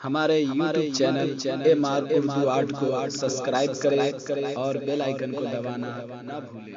हमारे YouTube channel M R Urdu art को subscribe करें और बेल आइकन को दबाना ना भूलें।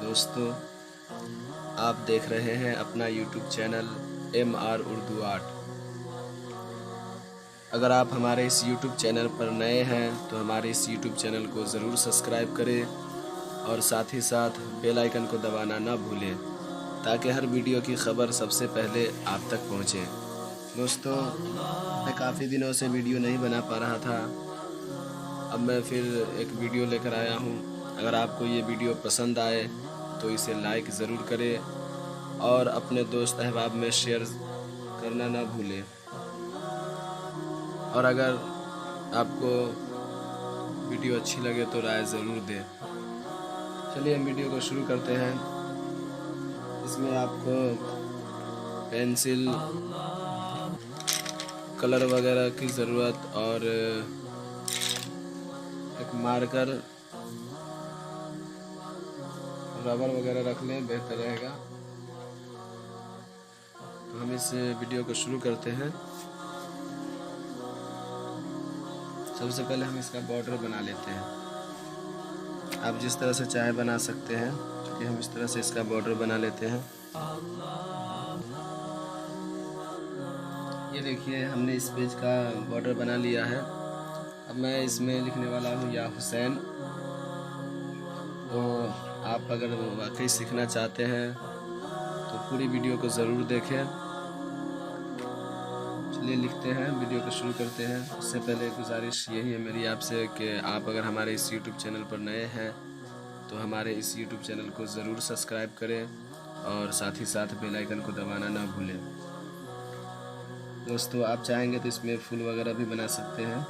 दोस्तों, आप देख रहे हैं अपना YouTube channel M R Urdu art. अगर आप हमारे इस यूट्यूब चैनल पर नए हैं तो हमारे इस यूट्यूब चैनल को ज़रूर सब्सक्राइब करें और साथ ही साथ बेल आइकन को दबाना ना भूलें ताकि हर वीडियो की खबर सबसे पहले आप तक पहुंचे। दोस्तों, मैं काफ़ी दिनों से वीडियो नहीं बना पा रहा था। अब मैं फिर एक वीडियो लेकर आया हूँ। अगर आपको ये वीडियो पसंद आए तो इसे लाइक ज़रूर करें और अपने दोस्त अहबाब में शेयर करना ना भूलें। और अगर आपको वीडियो अच्छी लगे तो राय ज़रूर दें। चलिए हम वीडियो को शुरू करते हैं। इसमें आपको पेंसिल, कलर वगैरह की ज़रूरत और एक मार्कर, रबर वगैरह रख लें, बेहतर रहेगा। तो हम इस वीडियो को शुरू करते हैं। सबसे पहले हम इसका बॉर्डर बना लेते हैं। आप जिस तरह से चाहे बना सकते हैं, क्योंकि हम इस तरह से इसका बॉर्डर बना लेते हैं। ये देखिए, हमने इस पेज का बॉर्डर बना लिया है। अब मैं इसमें लिखने वाला हूँ या हुसैन। तो आप अगर वाकई सीखना चाहते हैं तो पूरी वीडियो को ज़रूर देखें। चलिए लिखते हैं, वीडियो को शुरू करते हैं। उससे पहले गुजारिश यही है मेरी आपसे कि आप अगर हमारे इस यूट्यूब चैनल पर नए हैं तो हमारे इस यूट्यूब चैनल को ज़रूर सब्सक्राइब करें और साथ ही साथ बेल आइकन को दबाना ना भूलें। दोस्तों, आप चाहेंगे तो इसमें फूल वगैरह भी बना सकते हैं।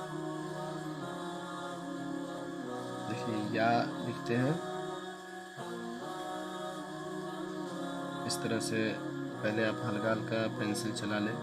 देखिए, या लिखते हैं इस तरह से। पहले आप हल्का हल्का पेंसिल चला लें।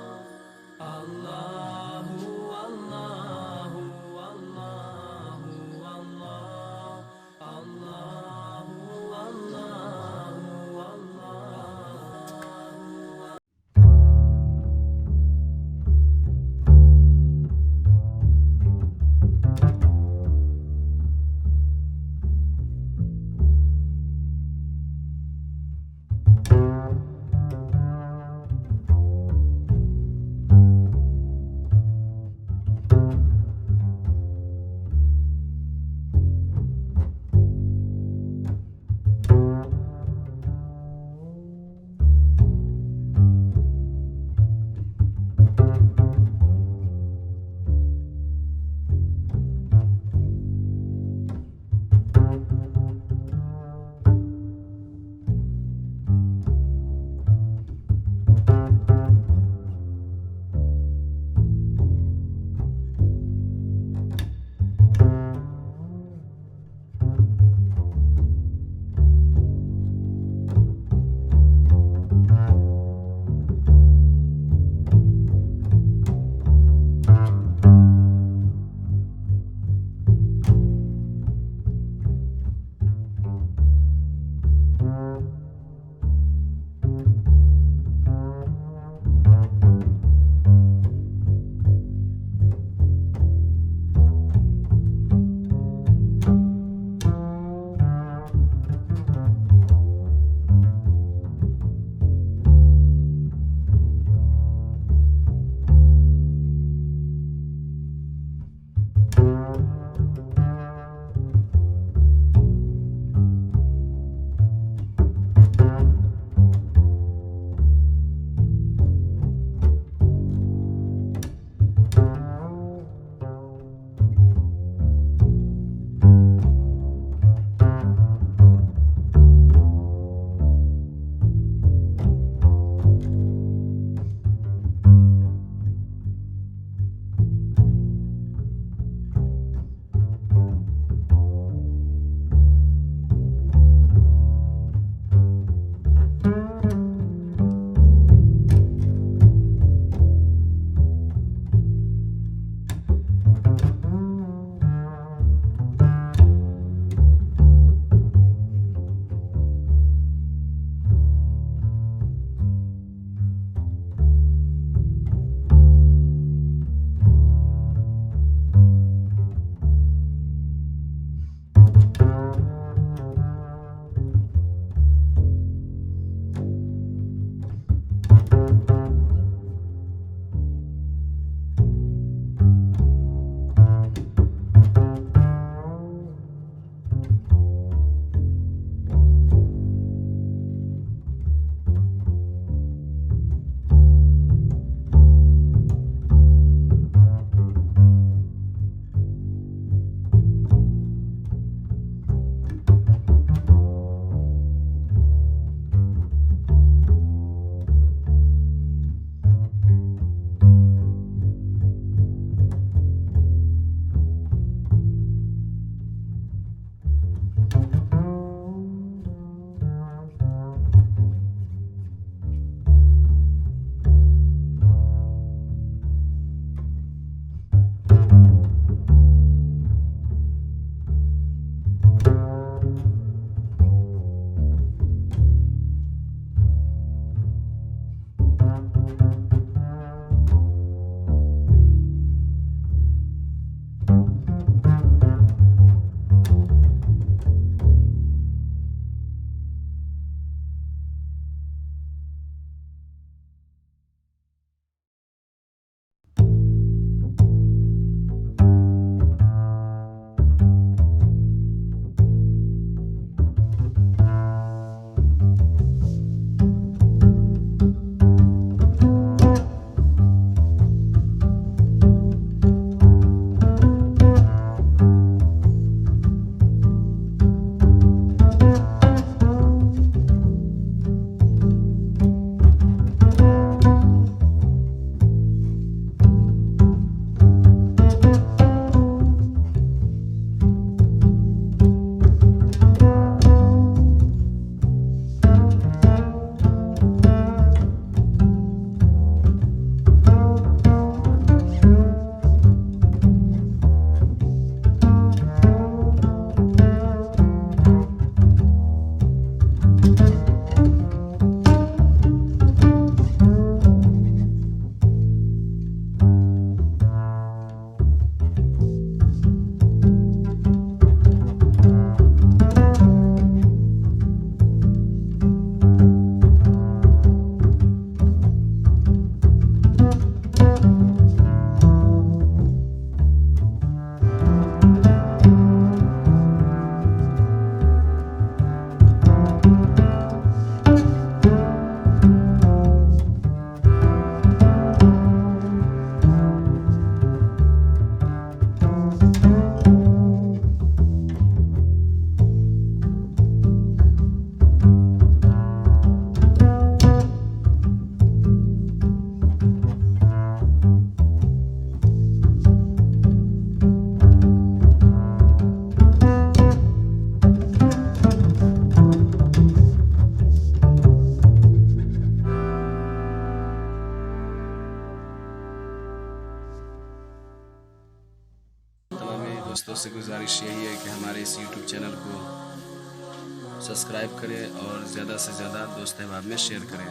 दोस्तों से गुजारिश यही है कि हमारे इस यूट्यूब चैनल को सब्सक्राइब करें और ज़्यादा से ज़्यादा दोस्त अहबाब में शेयर करें।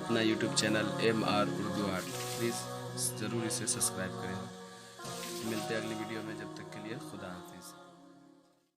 अपना YouTube channel MR Urdu 8 please ज़रूर इसे सब्सक्राइब करें। मिलते हैं अगली वीडियो में, जब तक